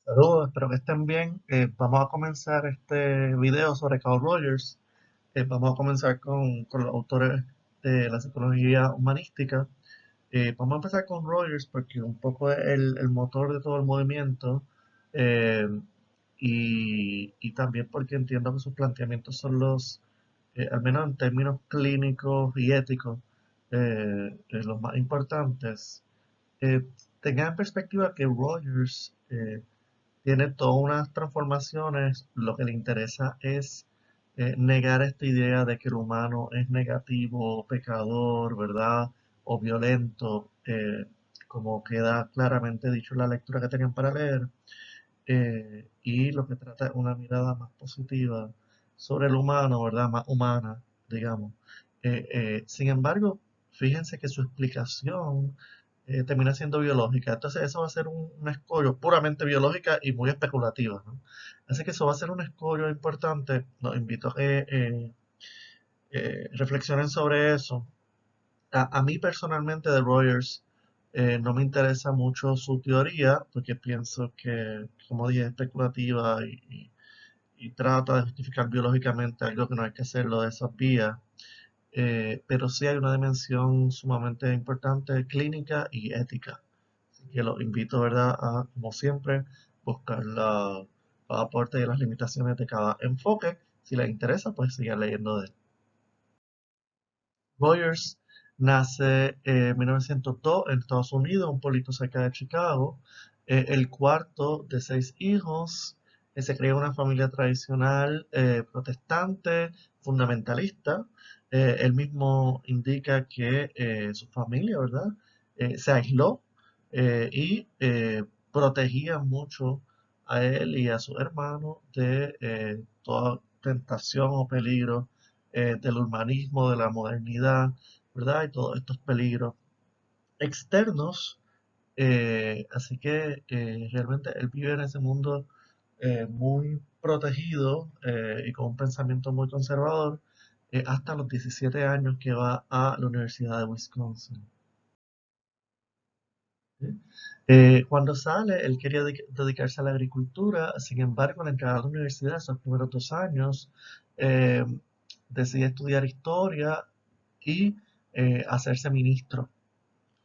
Saludos, espero que estén bien. Vamos a comenzar este video sobre Carl Rogers. Vamos a comenzar con los autores de la psicología humanística. Vamos a empezar con Rogers porque un poco es el motor de todo el movimiento eh, y también porque entiendo que sus planteamientos son al menos en términos clínicos y éticos, los más importantes. Eh, Tengan en perspectiva que Rogers tiene todas unas transformaciones. Lo que le interesa es negar esta idea de que el humano es negativo, pecador, ¿verdad? O violento, como queda claramente dicho en la lectura que tenían para leer. Y lo que trata es una mirada más positiva sobre el humano, ¿verdad? Más humana, digamos. Sin embargo, fíjense que su explicación termina siendo biológica. Entonces eso va a ser un escollo puramente biológica y muy especulativa, ¿no? Así que eso va a ser un escollo importante. Los invito a que reflexionen sobre eso. A mí personalmente de Rogers no me interesa mucho su teoría porque pienso que, como dije, es especulativa y trata de justificar biológicamente algo que no hay que hacerlo de esas vías. Pero sí hay una dimensión sumamente importante, clínica y ética. Así que los invito, ¿verdad?, a, como siempre, buscar los aportes y las limitaciones de cada enfoque. Si les interesa, pues sigan leyendo de él. Rogers nace en 1902 en Estados Unidos, un pueblito cerca de Chicago, el cuarto de 6 hijos. Se crea una familia tradicional protestante, fundamentalista. Él mismo indica que su familia, ¿verdad? Se aisló y protegía mucho a él y a su hermano de toda tentación o peligro del urbanismo, de la modernidad, ¿verdad? Y todos estos peligros externos. Así que realmente él vive en ese mundo muy protegido y con un pensamiento muy conservador hasta los 17 años que va a la Universidad de Wisconsin. ¿Sí? Cuando sale, él quería dedicarse a la agricultura. Sin embargo, al entrar a la universidad, esos primeros 2 años, eh, decide estudiar historia y hacerse ministro.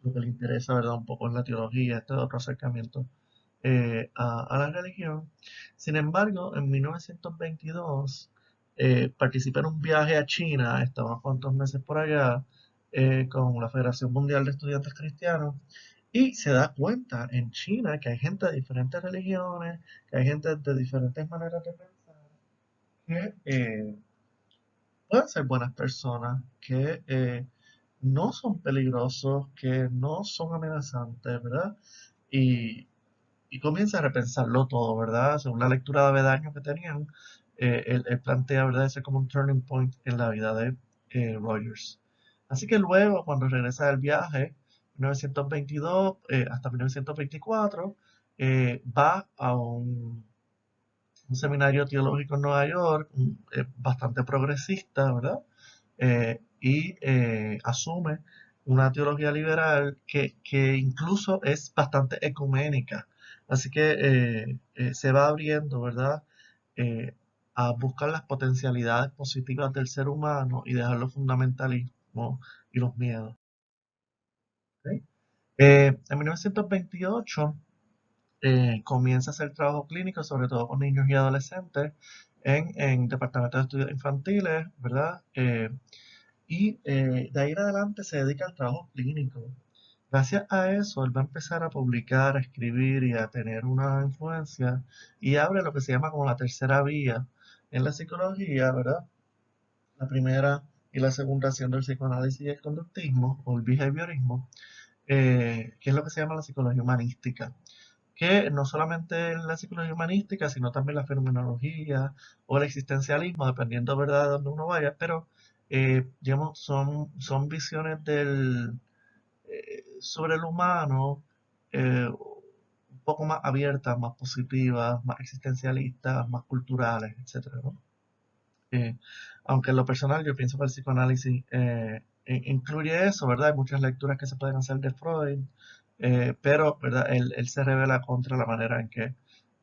Lo que le interesa, ¿verdad? Un poco en la teología, este otro acercamiento a la religión. Sin embargo, en 1922 participa en un viaje a China, estaba unos cuantos meses por allá, con la Federación Mundial de Estudiantes Cristianos, y se da cuenta en China que hay gente de diferentes religiones, que hay gente de diferentes maneras de pensar, que pueden ser buenas personas, que no son peligrosos, que no son amenazantes, ¿verdad? Y, y comienza a repensarlo todo, ¿verdad? Según la lectura de Avedaño que tenían, él plantea, ¿verdad?, ese como un turning point en la vida de Rogers. Así que luego, cuando regresa del viaje, 1922 hasta 1924, va a un seminario teológico en Nueva York, bastante progresista, ¿verdad? Y asume una teología liberal que incluso es bastante ecuménica. Así que se va abriendo, ¿verdad? Eh, a buscar las potencialidades positivas del ser humano y dejar los fundamentalismos y los miedos. ¿Ok? En 1928 comienza a hacer trabajo clínico, sobre todo con niños y adolescentes, en departamentos de estudios infantiles, ¿verdad? Y de ahí en adelante se dedica al trabajo clínico. Gracias a eso, él va a empezar a publicar, a escribir y a tener una influencia y abre lo que se llama como la tercera vía en la psicología, ¿verdad? La primera y la segunda siendo el psicoanálisis y el conductismo o el behaviorismo, que es lo que se llama la psicología humanística, que no solamente la psicología humanística, sino también la fenomenología o el existencialismo, dependiendo, ¿verdad?, de dónde uno vaya, pero, digamos, son visiones sobre el humano un poco más abiertas, más positivas, más existencialistas, más culturales, etcétera, ¿no? Eh, Aunque en lo personal yo pienso que el psicoanálisis incluye eso, ¿verdad? Hay muchas lecturas que se pueden hacer de Freud, pero, ¿verdad? Él se revela contra la manera en que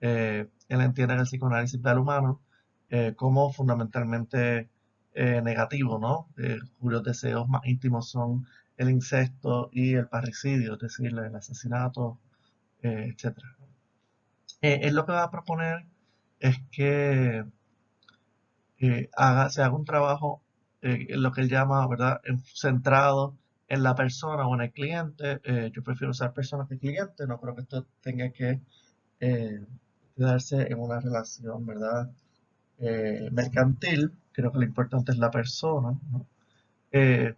Él entiende que el psicoanálisis ve al humano como fundamentalmente negativo, ¿no? Cuyos deseos más íntimos son el incesto y el parricidio, es decir, el asesinato, etcétera. Él lo que va a proponer es que se haga un trabajo, en lo que él llama, ¿verdad?, centrado en la persona o en el cliente. Yo prefiero usar persona que cliente, no creo que esto tenga que eh, quedarse en una relación, ¿verdad?, mercantil. Creo que lo importante es la persona, ¿no? Eh,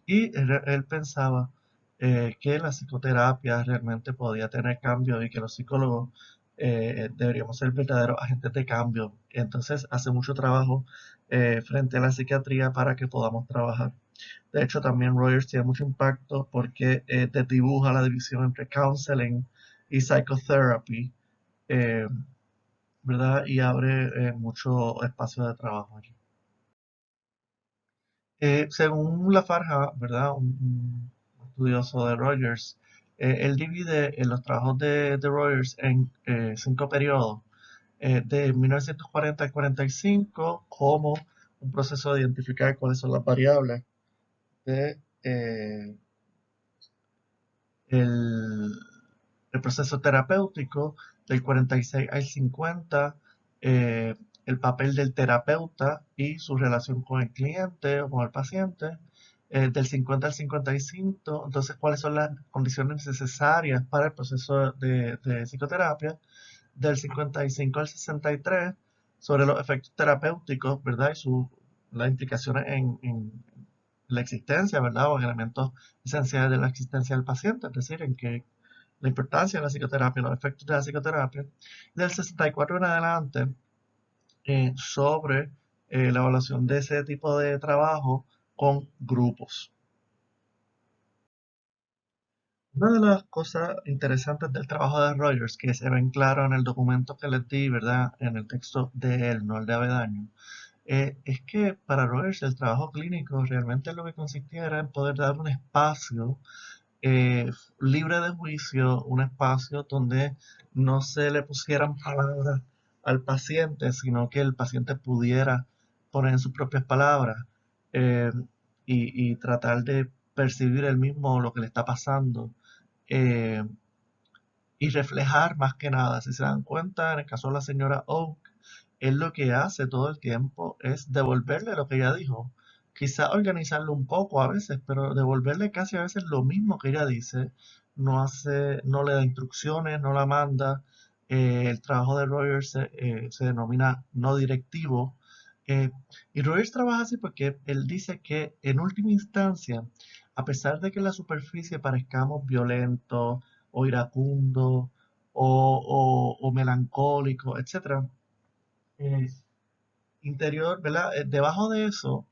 y él pensaba que la psicoterapia realmente podía tener cambio y que los psicólogos deberíamos ser verdaderos agentes de cambio. Entonces hace mucho trabajo frente a la psiquiatría para que podamos trabajar. De hecho, también Rogers tiene mucho impacto porque desdibuja la división entre counseling y psychotherapy, eh, ¿verdad? Y abre mucho espacio de trabajo allí. Según Lafarga, ¿verdad? Un estudioso de Rogers, él divide los trabajos de Rogers en 5 periodos, de 1940 al 45, como un proceso de identificar cuáles son las variables de el, el proceso terapéutico. Del 46 al 50, eh, el papel del terapeuta y su relación con el cliente o con el paciente. Del 50 al 55, entonces, cuáles son las condiciones necesarias para el proceso de psicoterapia. Del 55 al 63, sobre los efectos terapéuticos, ¿verdad? Y las implicaciones en la existencia, ¿verdad? O en elementos esenciales de la existencia del paciente, es decir, en que la importancia de la psicoterapia, los efectos de la psicoterapia. Del 64 en adelante, sobre la evaluación de ese tipo de trabajo con grupos. Una de las cosas interesantes del trabajo de Rogers, que se ven claro en el documento que les di, ¿verdad? En el texto de él, no el de Avedaño, es que para Rogers el trabajo clínico realmente lo que consistía era en poder dar un espacio eh, libre de juicio, un espacio donde no se le pusieran palabras al paciente, sino que el paciente pudiera poner en sus propias palabras, eh, y tratar de percibir él mismo lo que le está pasando, eh, y reflejar más que nada. Si se dan cuenta, en el caso de la señora Oak, él lo que hace todo el tiempo es devolverle lo que ella dijo. Quizá organizarlo un poco a veces, pero devolverle casi a veces lo mismo que ella dice. No le da instrucciones, no la manda. El trabajo de Rogers se denomina no directivo. Eh, y Rogers trabaja así porque él dice que en última instancia, a pesar de que en la superficie parezcamos violentos o iracundos o melancólicos, etcétera, eh, interior, ¿verdad? Debajo de eso,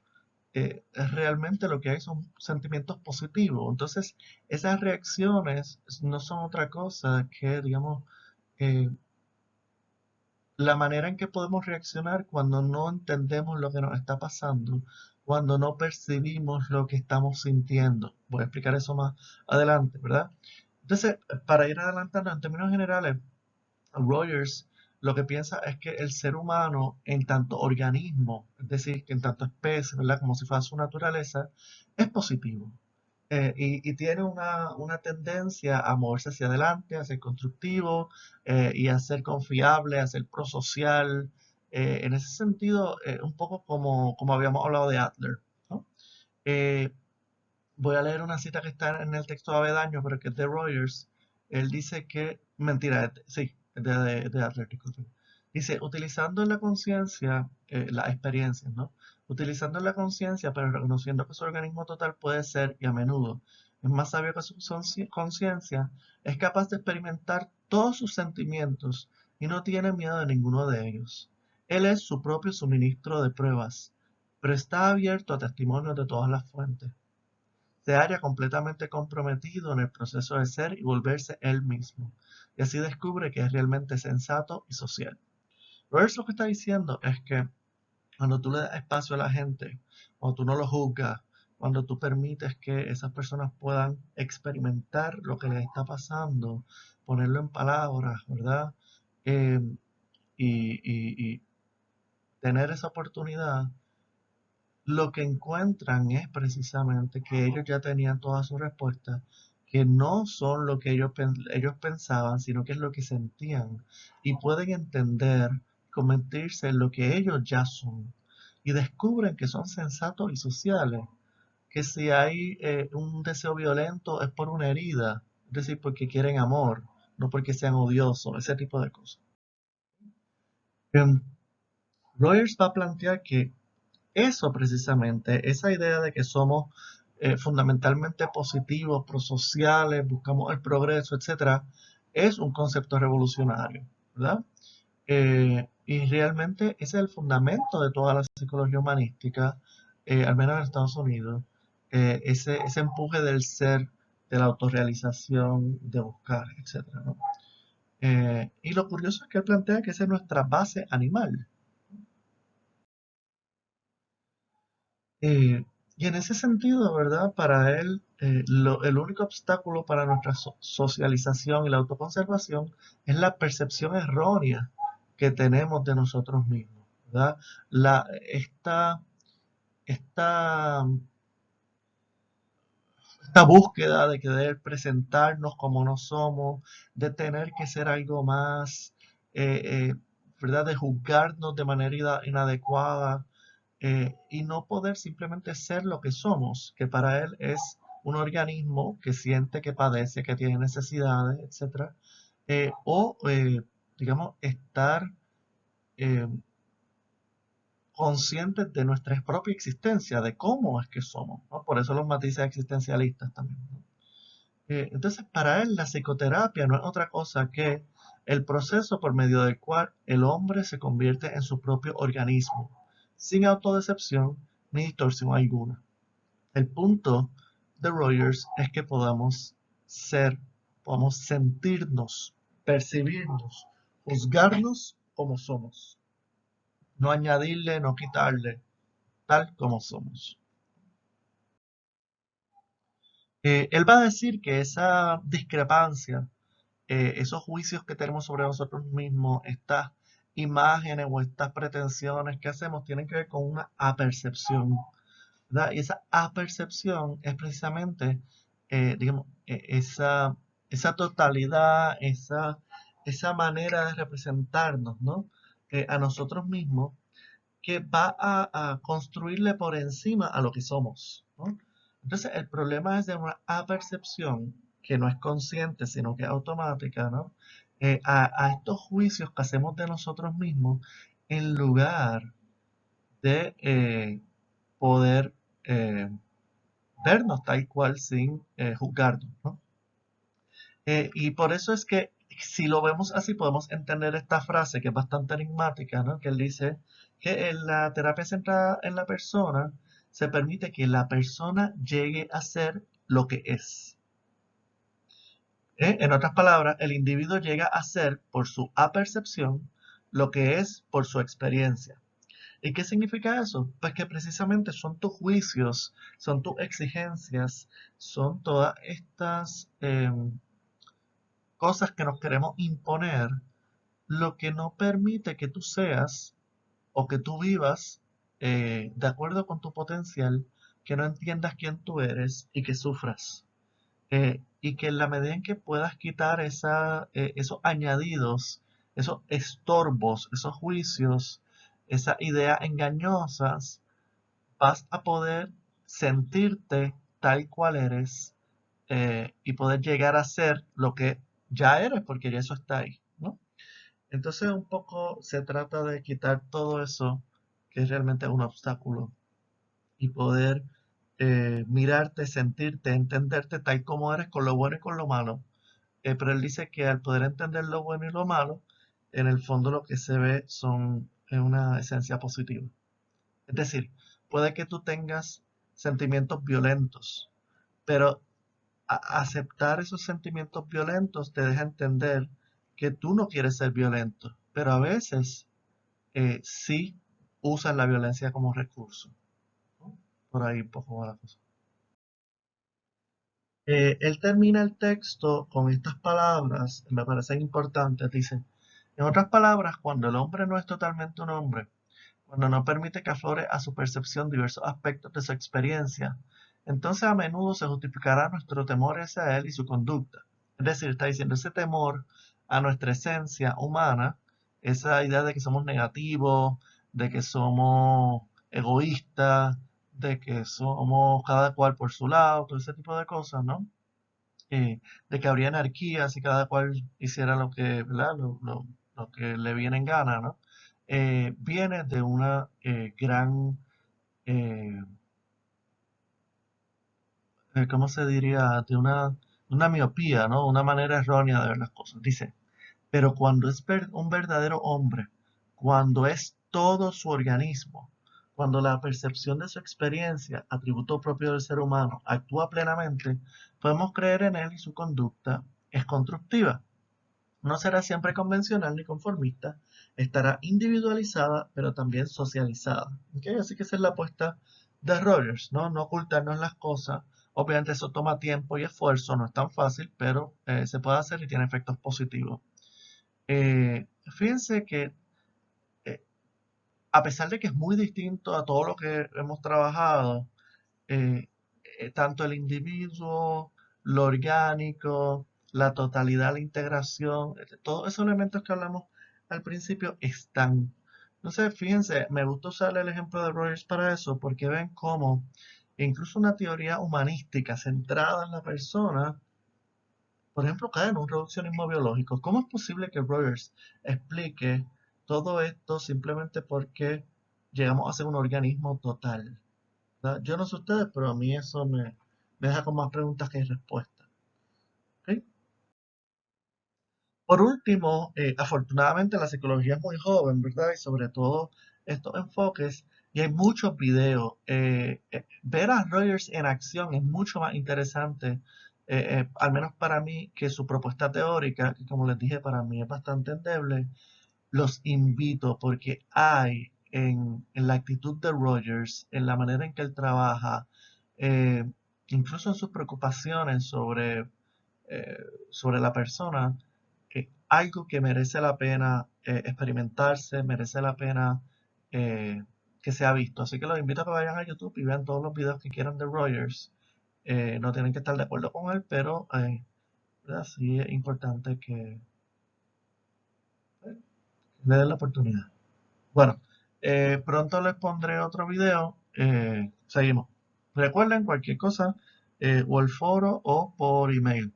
realmente lo que hay son sentimientos positivos. Entonces, esas reacciones no son otra cosa que, digamos, eh, la manera en que podemos reaccionar cuando no entendemos lo que nos está pasando, cuando no percibimos lo que estamos sintiendo. Voy a explicar eso más adelante, ¿verdad? Entonces, para ir adelantando, en términos generales, Rogers lo que piensa es que el ser humano, en tanto organismo, es decir, que en tanto especie, ¿verdad? Como si fuera su naturaleza, es positivo. Y tiene una tendencia a moverse hacia adelante, a ser constructivo, y a ser confiable, a ser prosocial. En ese sentido, un poco como habíamos hablado de Adler, ¿no? Eh, Voy a leer una cita que está en el texto de Avedaño, pero que es de Rogers. Él dice que, mentira, sí, es de Adler, disculpe. Dice, utilizando en la conciencia las experiencias, ¿no? Utilizando en la conciencia, pero reconociendo que su organismo total puede ser, y a menudo es más sabio que su conciencia, es capaz de experimentar todos sus sentimientos y no tiene miedo de ninguno de ellos. Él es su propio suministro de pruebas, pero está abierto a testimonios de todas las fuentes. Se halla completamente comprometido en el proceso de ser y volverse él mismo, y así descubre que es realmente sensato y social. Rogers lo que está diciendo es que cuando tú le das espacio a la gente, cuando tú no lo juzgas, cuando tú permites que esas personas puedan experimentar lo que les está pasando, ponerlo en palabras, ¿verdad? eh, y tener esa oportunidad, lo que encuentran es precisamente que ellos ya tenían todas sus respuestas, que no son lo que ellos pensaban, sino que es lo que sentían. Y pueden entender, convertirse en lo que ellos ya son. Y descubren que son sensatos y sociales, que si hay un deseo violento es por una herida, es decir, porque quieren amor, no porque sean odiosos, ese tipo de cosas. Em, Rogers va a plantear que eso precisamente, esa idea de que somos fundamentalmente positivos, prosociales, buscamos el progreso, etcétera, es un concepto revolucionario, ¿verdad? Y realmente ese es el fundamento de toda la psicología humanística, al menos en Estados Unidos, ese empuje del ser, de la autorrealización, de buscar, etcétera, ¿no? Y lo curioso es que él plantea que esa es nuestra base animal. Eh, y en ese sentido, ¿verdad? Para él, el único obstáculo para nuestra socialización y la autoconservación es la percepción errónea que tenemos de nosotros mismos, ¿verdad? La, esta, esta búsqueda de querer presentarnos como no somos, de tener que ser algo más, eh, eh, ¿verdad? De juzgarnos de manera inadecuada, y no poder simplemente ser lo que somos, que para él es un organismo que siente, que padece, que tiene necesidades, etcétera, digamos, estar eh, conscientes de nuestra propia existencia, de cómo es que somos, ¿no? Por eso los matices existencialistas también, ¿no? Entonces, para él la psicoterapia no es otra cosa que el proceso por medio del cual el hombre se convierte en su propio organismo, sin autodecepción ni distorsión alguna. El punto de Rogers es que podamos ser, podamos sentirnos, percibirnos, juzgarnos como somos, no añadirle, no quitarle, tal como somos. Él va a decir que esa discrepancia, esos juicios que tenemos sobre nosotros mismos, estas imágenes o estas pretensiones que hacemos, tienen que ver con una apercepción, ¿verdad? Y esa apercepción es precisamente, digamos, esa totalidad, esa manera de representarnos, ¿no? A nosotros mismos, que va a construirle por encima a lo que somos, ¿no? Entonces, el problema es de una apercepción que no es consciente, sino que es automática, ¿no? A estos juicios que hacemos de nosotros mismos en lugar de poder eh, vernos tal cual sin juzgarnos, ¿no? Y por eso es que si lo vemos así podemos entender esta frase que es bastante enigmática, ¿no? Que él dice que en la terapia centrada en la persona se permite que la persona llegue a ser lo que es. En otras palabras, el individuo llega a ser por su apercepción lo que es por su experiencia. ¿Y qué significa eso? Pues que precisamente son tus juicios, son tus exigencias, son todas estas cosas que nos queremos imponer, lo que no permite que tú seas o que tú vivas de acuerdo con tu potencial, que no entiendas quién tú eres y que sufras. Y que en la medida en que puedas quitar esos añadidos, esos estorbos, esos juicios, esas ideas engañosas, vas a poder sentirte tal cual eres, y poder llegar a ser lo que ya eres, porque ya eso está ahí, ¿no? Entonces un poco se trata de quitar todo eso que es realmente un obstáculo y poder mirarte, sentirte, entenderte tal como eres con lo bueno y con lo malo. Pero él dice que al poder entender lo bueno y lo malo, en el fondo lo que se ve son una esencia positiva. Es decir, puede que tú tengas sentimientos violentos, pero aceptar esos sentimientos violentos te deja entender que tú no quieres ser violento, pero a veces sí usas la violencia como recurso, ¿no? Por ahí un poco va la cosa. Él termina el texto con estas palabras, me parecen importantes, dice, En otras palabras, cuando el hombre no es totalmente un hombre, cuando no permite que aflore a su percepción diversos aspectos de su experiencia, entonces a menudo se justificará nuestro temor hacia él y su conducta. Es decir, está diciendo ese temor a nuestra esencia humana, esa idea de que somos negativos, de que somos egoístas, de que somos cada cual por su lado, todo ese tipo de cosas, ¿no? De que habría anarquía si cada cual hiciera lo que, ¿verdad? Lo que le viene en gana, ¿no? Viene de una gran, eh, ¿cómo se diría? De una miopía, ¿no? Una manera errónea de ver las cosas. Dice, pero cuando es un verdadero hombre, cuando es todo su organismo, cuando la percepción de su experiencia, atributo propio del ser humano, actúa plenamente, podemos creer en él y su conducta es constructiva. No será siempre convencional ni conformista, estará individualizada, pero también socializada. ¿Ok? Así que esa es la apuesta de Rogers, ¿no? No ocultarnos las cosas. Obviamente eso toma tiempo y esfuerzo, no es tan fácil, pero se puede hacer y tiene efectos positivos. Fíjense que eh, a pesar de que es muy distinto a todo lo que hemos trabajado, eh, tanto el individuo, lo orgánico, la totalidad, la integración, todos esos elementos que hablamos al principio están. Entonces, fíjense, me gusta usar el ejemplo de Rogers para eso, porque ven cómo incluso una teoría humanística centrada en la persona, por ejemplo, cae en un reduccionismo biológico. ¿Cómo es posible que Rogers explique todo esto simplemente porque llegamos a ser un organismo total? ¿Verdad? Yo no sé ustedes, pero a mí eso me deja con más preguntas que respuestas. ¿Ok? Por último, afortunadamente la psicología es muy joven, ¿verdad? Y sobre todo estos enfoques, y hay muchos videos. Ver a Rogers en acción es mucho más interesante, al menos para mí, que su propuesta teórica, que como les dije, para mí es bastante endeble. Los invito porque hay en la actitud de Rogers, en la manera en que él trabaja, eh, incluso en sus preocupaciones eh, sobre la persona, algo que merece la pena experimentarse, merece la pena eh, que sea visto. Así que los invito a que vayan a YouTube y vean todos los videos que quieran de Rogers. No tienen que estar de acuerdo con él, pero sí es importante que le den la oportunidad. Bueno, pronto les pondré otro video. Seguimos. Recuerden cualquier cosa, o el foro o por email.